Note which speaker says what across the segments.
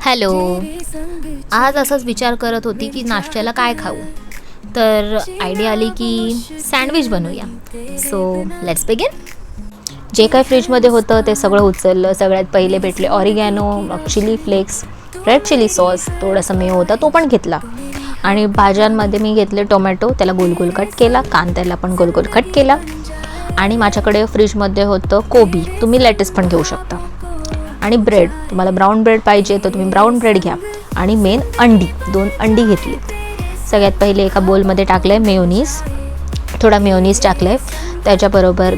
Speaker 1: Hello. आज असंच विचार करत होती की नाश्त्याला काय खाऊ, तर आयडिया आली की सँडविच बनवूया. So let's begin. जे काय फ्रीजमध्ये होतं ते सगळं उचललं. सगळ्यात पहिले भेटले ऑरिगॅनो, मग chilli flakes, red chilli sauce, थोडासा मेयो होता तो पण घेतला. आणि भाज्यांमध्ये मी घेतले टोमॅटो, त्याला गोल गोल कट केला. कांद्याला पण गोल गोल कट केला. आणि माझ्याकडे फ्रीजमध्ये होतं कोबी, तुम्ही लेटेस पण घेऊ शकता. आणि ब्रेड, तुम्हाला ब्राऊन ब्रेड पाहिजे तर तुम्ही ब्राऊन ब्रेड घ्या. आणि मेन अंडी, 2 अंडी घेतली. सगळ्यात पहिले एका बोलमध्ये टाकलं आहे मेयोनीज, थोडा मेयोनीज टाकलं आहे. त्याच्याबरोबर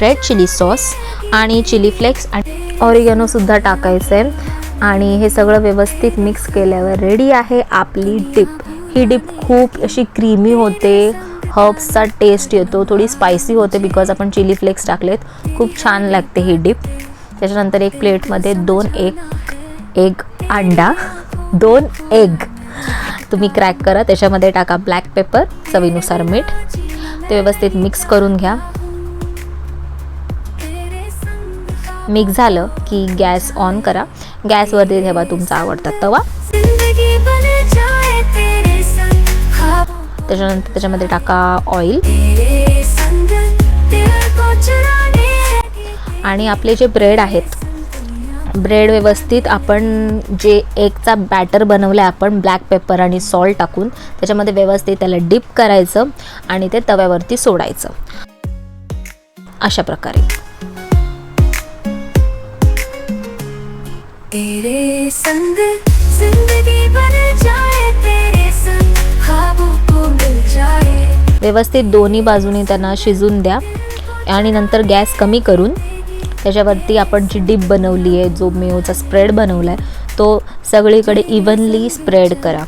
Speaker 1: रेड चिली सॉस आणि चिली फ्लेक्स आणि ऑरिगॅनोसुद्धा टाकायचं आहे. आणि हे सगळं व्यवस्थित मिक्स केल्यावर रेडी आहे आपली डिप. ही डिप खूप अशी क्रीमी होते, हर्ब्सचा टेस्ट येतो, थोडी स्पायसी होते बिकॉज आपण चिली फ्लेक्स टाकलेत. खूप छान लागते ही डिप. त्याच्यानंतर एक प्लेटमध्ये 2 एग अंडा, 2 एग तुम्ही क्रॅक करा. त्याच्यामध्ये टाका ब्लॅक पेपर, चवीनुसार मीठ. ते व्यवस्थित मिक्स करून घ्या. मिक्स झालं की गॅस ऑन करा. गॅसवरती ठेवा तुमचा आवडता तवा. त्याच्यानंतर त्याच्यामध्ये टाका ऑइल. आणि आपले जे ब्रेड आहेत, ब्रेड व्यवस्थित आपण जे एगचा बॅटर बनवलं आहे आपण ब्लॅक पेपर आणि सॉल्ट टाकून, त्याच्यामध्ये व्यवस्थित त्याला डिप करायचं आणि ते तव्यावरती सोडायचं अशा प्रकारे. तेरे संग जिंदगी बन जाए, तेरे संग ख्वाबों को मिल जाए. व्यवस्थित दोन्ही बाजूनी त्यांना शिजून द्या. आणि नंतर गॅस कमी करून त्याच्यावरती आपण जी डिप बनवली आहे, जो मेयोचा स्प्रेड बनवला आहे, तो सगळीकडे इव्हनली स्प्रेड करा.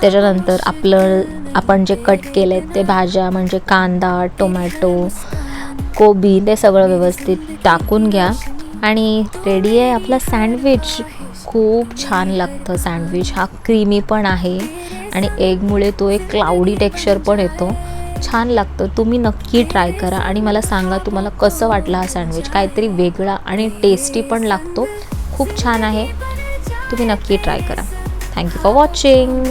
Speaker 1: त्याच्यानंतर आपण जे कट केले आहेत ते भाज्या म्हणजे कांदा, टोमॅटो, कोबी, ते सगळं व्यवस्थित टाकून घ्या. आणि रेडी आहे आपला सँडविच. खूप छान लागतं सँडविच. हा क्रीमी पण आहे आणि एगमुळे तो एक क्लाउडी टेक्स्चर पण येतो. छान लागतं. तुम्ही नक्की ट्राय करा आणि मला सांगा तुम्हाला कसं वाटलं हा सँडविच. काहीतरी वेगळा आणि टेस्टी पण लागतो. खूप छान आहे. तुम्ही नक्की ट्राय करा. Thank you for watching.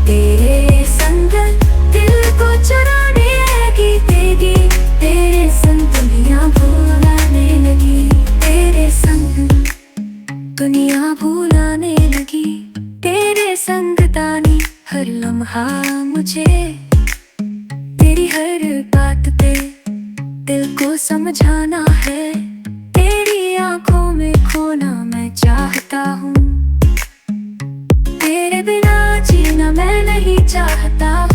Speaker 1: तेरे संग दुनिया भुलाने लगी, तेरे संग तानी हर लम्हा मुझे, तेरी हर बात पे दिल को समझाना है, तेरी आंखों में खोना मैं चाहता हूँ, तेरे बिना जीना मैं नहीं चाहता.